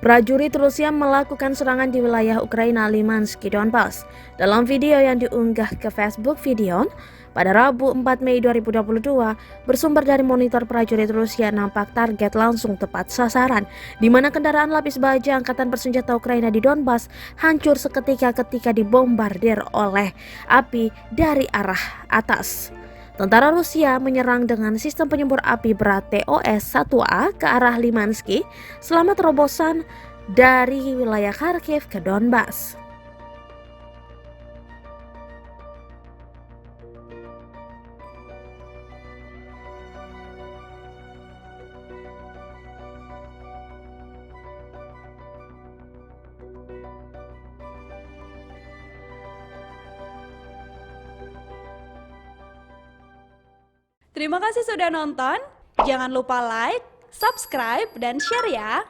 Prajurit Rusia melakukan serangan di wilayah Ukraina Limansk, Donbas. Dalam video yang diunggah ke Facebook Videon pada Rabu 4 Mei 2022, bersumber dari monitor prajurit Rusia nampak target langsung tepat sasaran, di mana kendaraan lapis baja Angkatan Bersenjata Ukraina di Donbas hancur seketika ketika dibombardir oleh api dari arah atas. Tentara Rusia menyerang dengan sistem penyembur api berat TOS-1A ke arah Limanski selama terobosan dari wilayah Kharkiv ke Donbas. Terima kasih sudah nonton. Jangan lupa like, subscribe, dan share ya.